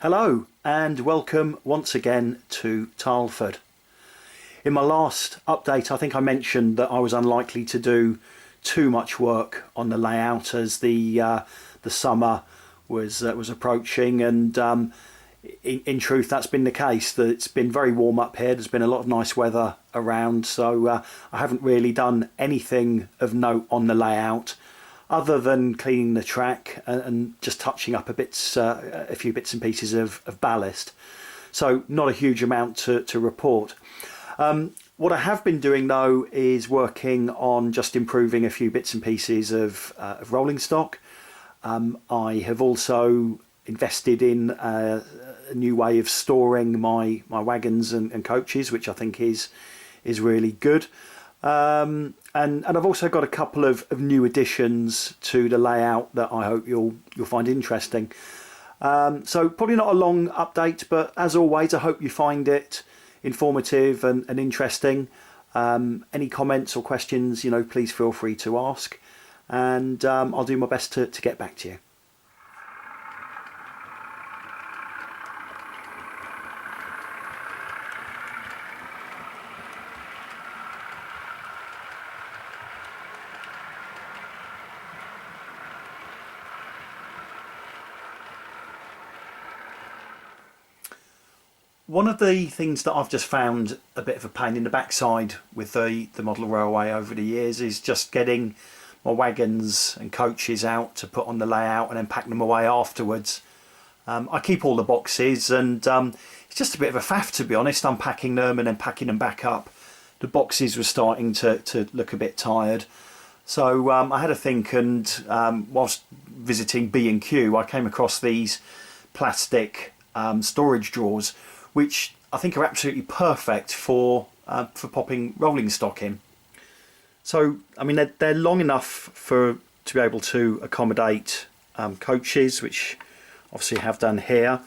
Hello and welcome once again to Tileford. In my last update I think I mentioned that I was unlikely to do too much work on the layout as the summer was approaching, and in truth that's been the case. That it's been very warm up here, there's been a lot of nice weather around, so I haven't really done anything of note on the layout other than cleaning the track and just touching up a few bits and pieces of ballast. So not a huge amount to report. What I have been doing though is working on just improving a few bits and pieces of rolling stock. I have also invested in a new way of storing my wagons and coaches, which I think is really good. And I've also got a couple of new additions to the layout that I hope you'll find interesting. So probably not a long update, but as always I hope you find it informative and interesting. Any comments or questions, please feel free to ask, and I'll do my best to get back to you. One of the things that I've just found a bit of a pain in the backside with the model railway over the years is just getting my wagons and coaches out to put on the layout and then pack them away afterwards. I keep all the boxes, and it's just a bit of a faff, to be honest, unpacking them and then packing them back up. The boxes were starting to look a bit tired. So I had a think, and whilst visiting B&Q I came across these plastic storage drawers, which I think are absolutely perfect for popping rolling stock in. So I mean they're long enough to be able to accommodate coaches, which obviously have done here,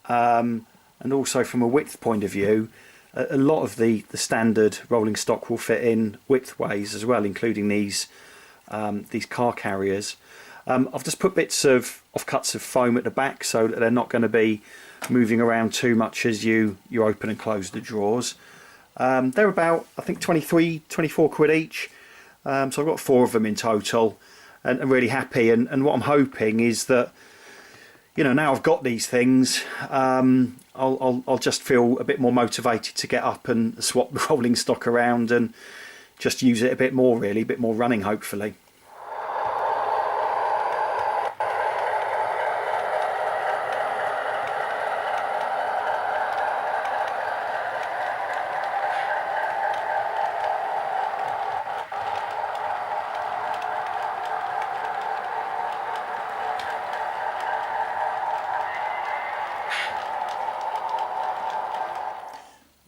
and also from a width point of view a lot of the standard rolling stock will fit in widthways as well, including these car carriers. I've just put bits of offcuts of foam at the back so that they're not going to be moving around too much as you open and close the drawers. They're about, I think, 24 quid each, so I've got 4 of them in total, and I'm really happy. And what I'm hoping is that, now I've got these things, I'll just feel a bit more motivated to get up and swap the rolling stock around and just use it a bit more, really, a bit more running, hopefully.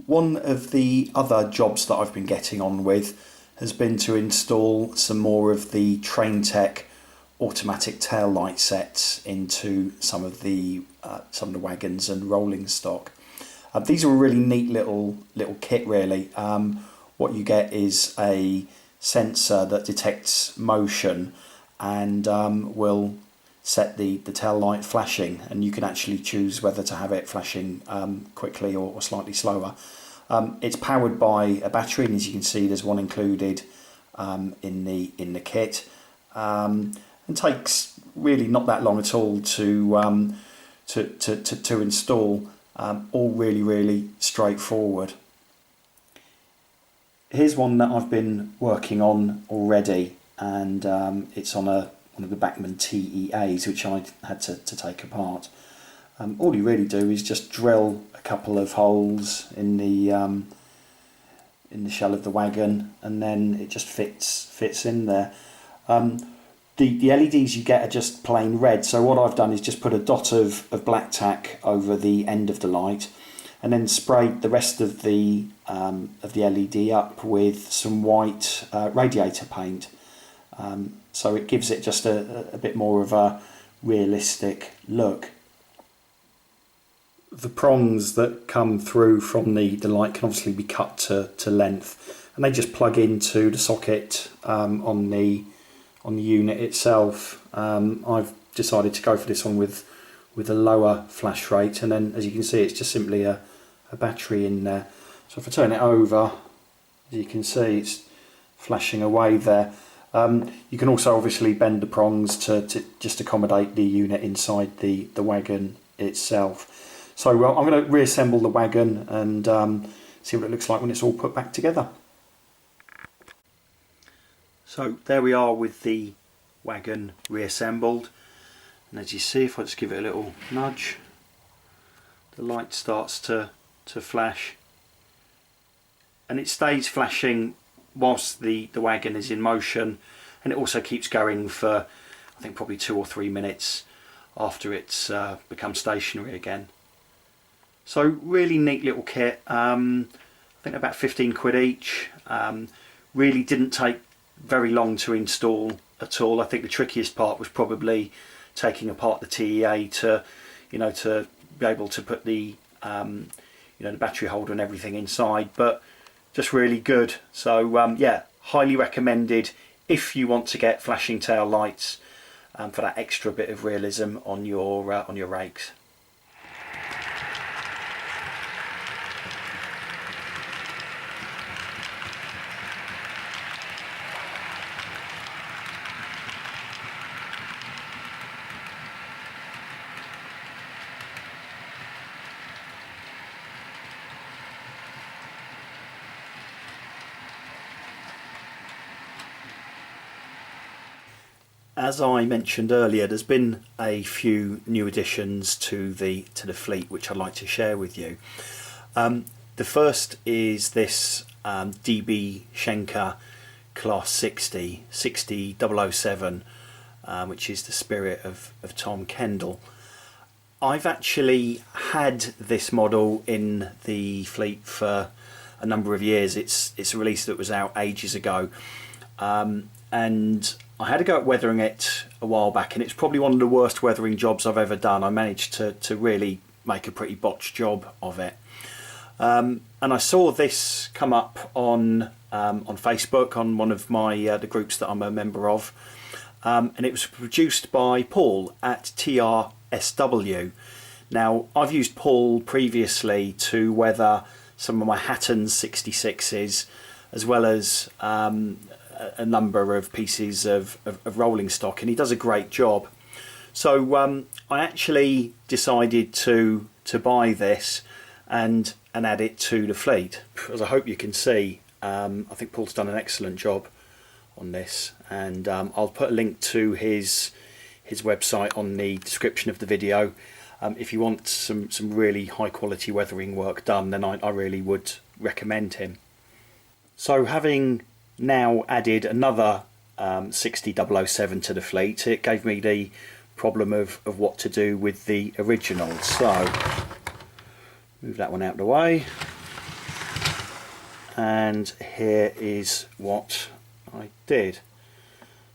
One of the other jobs that I've been getting on with has been to install some more of the Train Tech automatic tail light sets into some of the wagons and rolling stock. These are a really neat little kit, really. What you get is a sensor that detects motion and will set the tail light flashing, and you can actually choose whether to have it flashing quickly or slightly slower. It's powered by a battery, and as you can see there's one included in the kit, and takes really not that long at all to install. All really straightforward. Here's one that I've been working on already, and it's on one of the Bachmann TEAs, which I had to take apart. All you really do is just drill a couple of holes in the shell of the wagon, and then it just fits in there. The LEDs you get are just plain red, so what I've done is just put a dot of black tack over the end of the light, and then sprayed the rest of the LED up with some white radiator paint. So it gives it just a bit more of a realistic look. The prongs that come through from the light can obviously be cut to length, and they just plug into the socket on the unit itself. I've decided to go for this one with with a lower flash rate, and then as you can see it's just simply a battery in there. So if I turn it over, as you can see it's flashing away there. You can also obviously bend the prongs to just accommodate the unit inside the wagon itself. So I'm going to reassemble the wagon and see what it looks like when it's all put back together. So there we are with the wagon reassembled, and as you see, if I just give it a little nudge, the light starts to flash, and it stays flashing whilst the wagon is in motion, and it also keeps going for I think probably 2 or 3 minutes after it's become stationary again. So really neat little kit. I think about 15 quid each. Really didn't take very long to install at all. I think the trickiest part was probably taking apart the TEA to be able to put the the battery holder and everything inside, but just really good. So yeah, highly recommended if you want to get flashing tail lights for that extra bit of realism on your rakes. As I mentioned earlier, there's been a few new additions to the fleet which I'd like to share with you. The first is this DB Schenker Class 60 007, which is the spirit of Tom Kendall. I've actually had this model in the fleet for a number of years. It's a release that was out ages ago, and I had a go at weathering it a while back, and it's probably one of the worst weathering jobs I've ever done. I managed to really make a pretty botched job of it. And I saw this come up on Facebook on one of my the groups that I'm a member of, and it was produced by Paul at TRSW. Now, I've used Paul previously to weather some of my Hatton's 66s, as well as a number of pieces of rolling stock, and he does a great job. So I actually decided to buy this and add it to the fleet. As I hope you can see, I think Paul's done an excellent job on this, and I'll put a link to his website on the description of the video. If you want some really high quality weathering work done, then I really would recommend him. So having now added another 60007 to the fleet, it gave me the problem of what to do with the original. So move that one out of the way, and here is what I did.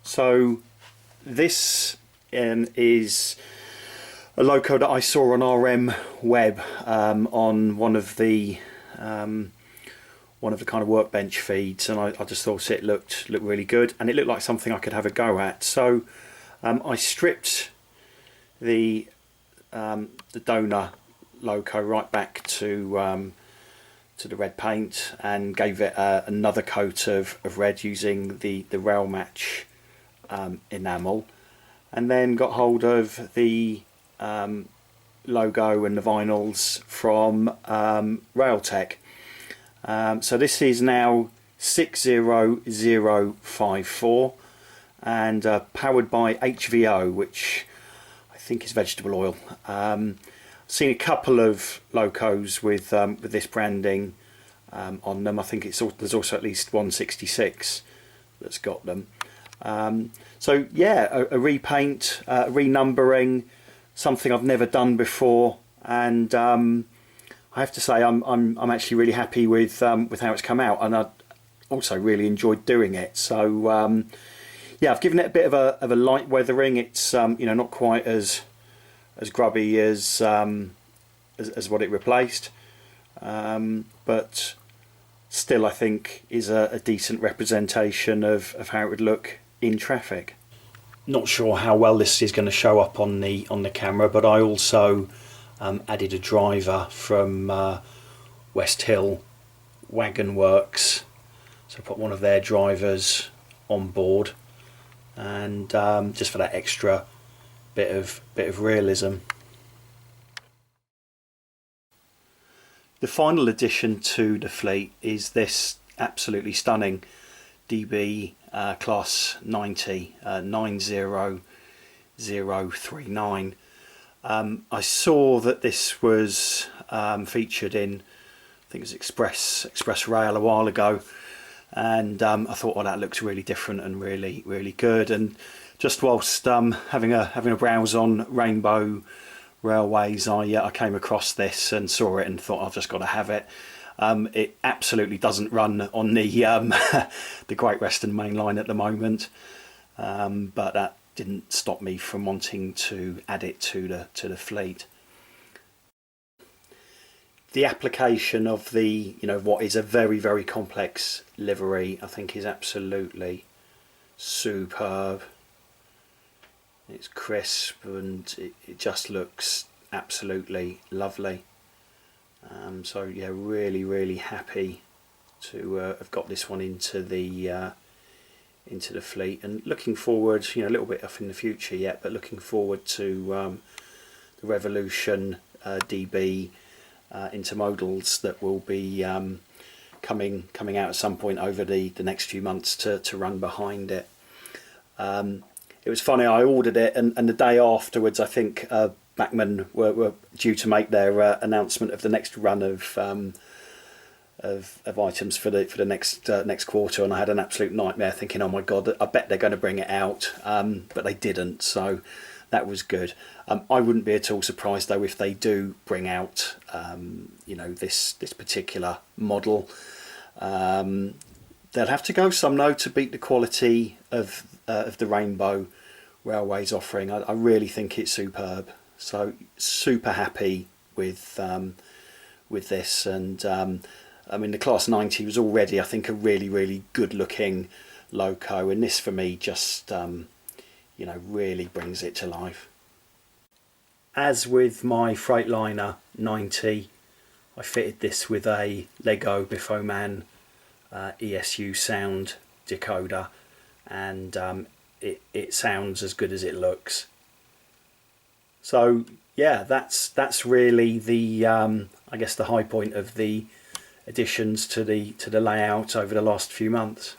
So this is a loco that I saw on RM Web on one of the kind of workbench feeds, and I just thought it looked really good, and it looked like something I could have a go at. So I stripped the donor loco right back to the red paint, and gave it another coat of red using the rail match enamel, and then got hold of the logo and the vinyls from Railtech. So this is now 60054 and powered by HVO, which I think is vegetable oil. I've seen a couple of locos with this branding on them. I think there's also at least 166 that's got them. So yeah, a repaint, renumbering, something I've never done before, and I have to say I'm actually really happy with how it's come out, and I also really enjoyed doing it. So yeah, I've given it a bit of a light weathering. It's not quite as grubby as what it replaced, but still I think is a decent representation of how it would look in traffic. Not sure how well this is going to show up on the camera, but I also added a driver from West Hill Wagon Works, so I put one of their drivers on board, and just for that extra bit of realism. The final addition to the fleet is this absolutely stunning DB Class 90 90039. I saw that this was featured in, I think it was Express Rail a while ago, and I thought, oh, that looks really different and really good. And just whilst having a browse on Rainbow Railways, I came across this and saw it and thought, I've just got to have it. It absolutely doesn't run on the the Great Western Main Line at the moment, but that didn't stop me from wanting to add it to the fleet. The application of the, what is a very complex livery, I think is absolutely superb. It's crisp and it just looks absolutely lovely. So yeah, really happy to have got this one into the fleet, and looking forward, a little bit off in the future yet, but looking forward to the Revolution DB intermodals that will be coming out at some point over the next few months to run behind it. It was funny, I ordered it and the day afterwards, I think Bachmann were due to make their announcement of the next run of items for the next quarter, and I had an absolute nightmare thinking, oh my god, I bet they're going to bring it out, but they didn't, so that was good. I wouldn't be at all surprised though if they do bring out this particular model. They'll have to go some though to beat the quality of the Rainbow Railways offering. I really think it's superb. So super happy with this, and I mean the Class 90 was already, I think, a really good looking loco, and this for me just really brings it to life. As with my Freightliner 90, I fitted this with a Lego Biffoman ESU sound decoder, and it sounds as good as it looks. So yeah, that's really the I guess the high point of the additions to the layout over the last few months.